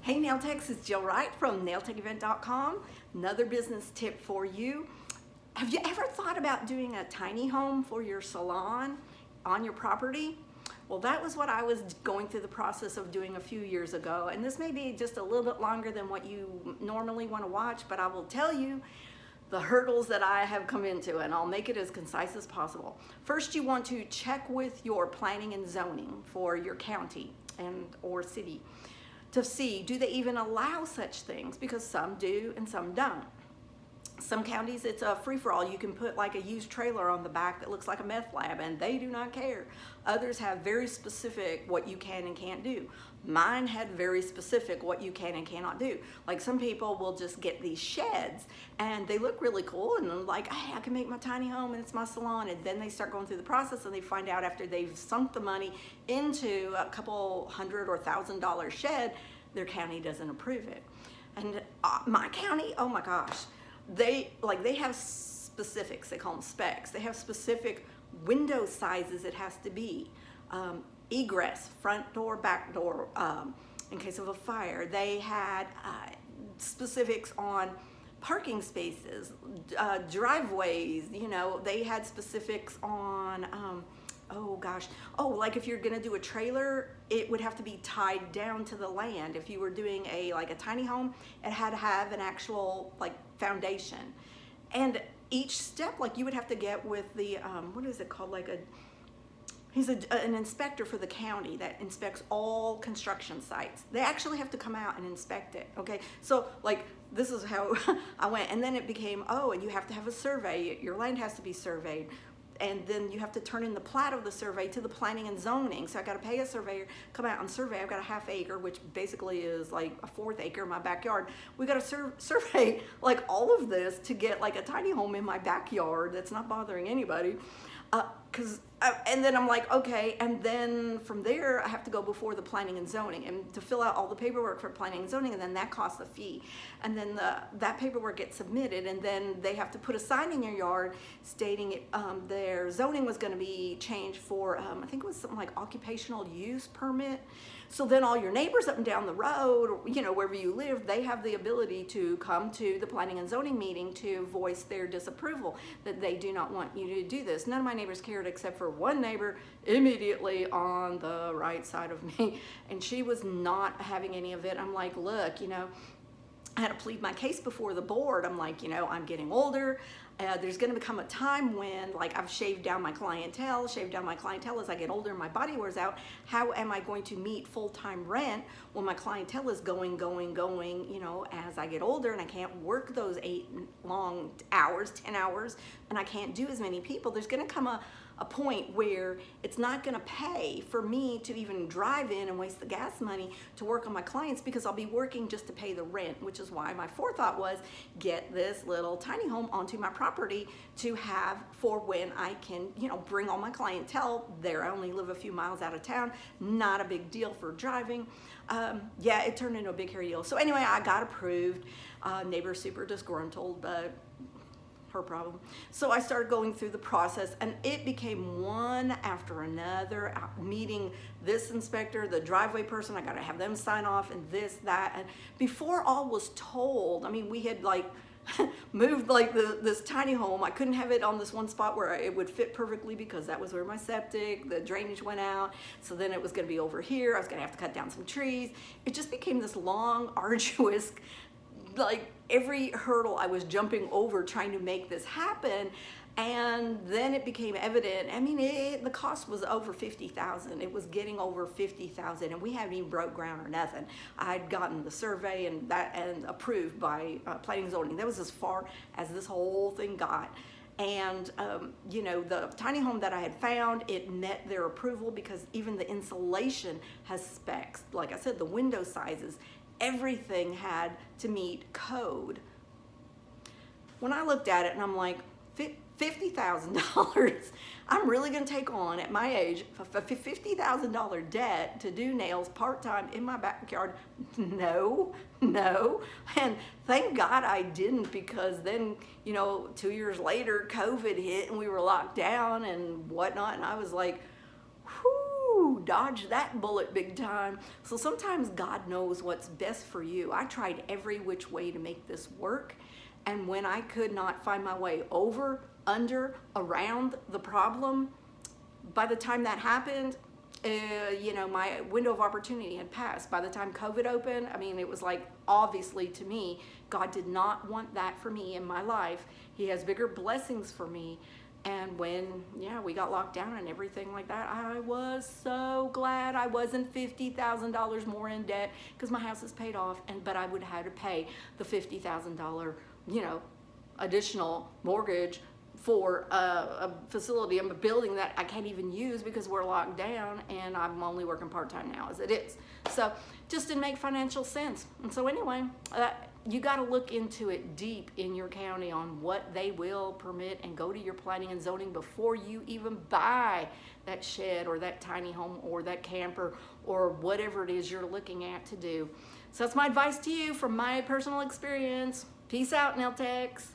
Hey Nail Techs, it's Jill Wright from nailtechevent.com. Another business tip for you. Have you ever thought about doing a tiny home for your salon on your property? Well, that was what I was going through the process of doing a few years ago. And this may be just a little bit longer than what you normally want to watch, but I will tell you the hurdles that I have come into, and I'll make it as concise as possible. First, you want to check with your planning and zoning for your county or city to see, do they even allow such things? Because some do and some don't. Some counties, it's a free-for-all. You can put like a used trailer on the back that looks like a meth lab and they do not care. Others have very specific what you can and can't do. Mine had very specific what you can and cannot do. Like some people will just get these sheds and they look really cool and they're like, hey, I can make my tiny home and it's my salon. And then they start going through the process and they find out after they've sunk the money into a couple $100 or $1,000 shed, their county doesn't approve it. And my county, oh my gosh, they have specifics. They call them specs. They have specific window sizes it has to be. Egress, front door, back door, in case of a fire. They had specifics on parking spaces, driveways, you know, they had specifics on, like if you're gonna do a trailer, it would have to be tied down to the land. If you were doing a tiny home, it had to have an actual like foundation. And each step, like you would have to get with the, what is it called? He's an inspector for the county that inspects all construction sites. They actually have to come out and inspect it, okay? So like, this is how I went. And then it became, and you have to have a survey. Your land has to be surveyed. And then you have to turn in the plat of the survey to the planning and zoning. So I gotta pay a surveyor, come out and survey. I've got a half acre, which basically is like a 4th acre in my backyard. We gotta survey like all of this to get like a tiny home in my backyard that's not bothering anybody. And then I'm like, okay, and then from there I have to go before the planning and zoning and to fill out all the paperwork for planning and zoning, and then that costs a fee. And then that paperwork gets submitted, and then they have to put a sign in your yard stating their zoning was going to be changed for, I think it was something like occupational use permit. So then all your neighbors up and down the road, or, you know, wherever you live, they have the ability to come to the planning and zoning meeting to voice their disapproval that they do not want you to do this. None of my neighbors cared except for one neighbor immediately on the right side of me, and she was not having any of it. I'm like, look, you know, I had to plead my case before the board. I'm like, you know, I'm getting older. There's going to become a time when, like, I've shaved down my clientele as I get older and my body wears out. How am I going to meet full-time rent when my clientele is going, you know, as I get older and I can't work those 8 long hours, 10 hours, and I can't do as many people? There's going to come a point where it's not going to pay for me to even drive in and waste the gas money to work on my clients, because I'll be working just to pay the rent, which is why my forethought was get this little tiny home onto my property to have for when I can, you know, bring all my clientele there. I only live a few miles out of town, not a big deal for driving. Yeah, it turned into a big hairy deal. So anyway, I got approved. Neighbor super disgruntled, but her problem. So I started going through the process, and it became one after another, meeting this inspector, the driveway person, I gotta have them sign off, and this, that, and before all was told, I mean, we had like moved like this tiny home. I couldn't have it on this one spot where it would fit perfectly because that was where my septic, the drainage went out. So then it was gonna be over here. I was gonna have to cut down some trees. It just became this long, arduous, like every hurdle I was jumping over trying to make this happen. And then it became evident, I mean, the cost was over $50,000. It was getting over $50,000, and we hadn't even broke ground or nothing. I'd gotten the survey and approved by planning and zoning. That was as far as this whole thing got. And you know, the tiny home that I had found, it met their approval because even the insulation has specs. Like I said, the window sizes, everything had to meet code. When I looked at it and I'm like, $50,000, I'm really gonna take on, at my age, a $50,000 debt to do nails part-time in my backyard? No. And thank God I didn't, because then, you know, 2 years later, COVID hit and we were locked down and whatnot, and I was like, whew, woo, dodge that bullet big time. So sometimes God knows what's best for you. I tried every which way to make this work. And when I could not find my way over, under, around the problem, by the time that happened, my window of opportunity had passed. By the time COVID opened, I mean, it was like, obviously to me, God did not want that for me in my life. He has bigger blessings for me. And when, we got locked down and everything like that, I was so glad I wasn't $50,000 more in debt, because my house is paid off, but I would have had to pay the $50,000, additional mortgage for a facility, a building that I can't even use because we're locked down, and I'm only working part-time now as it is. So just didn't make financial sense. And so anyway, you got to look into it deep in your county on what they will permit, and go to your planning and zoning before you even buy that shed or that tiny home or that camper or whatever it is you're looking at to do. So that's my advice to you from my personal experience. Peace out, Nail Techs.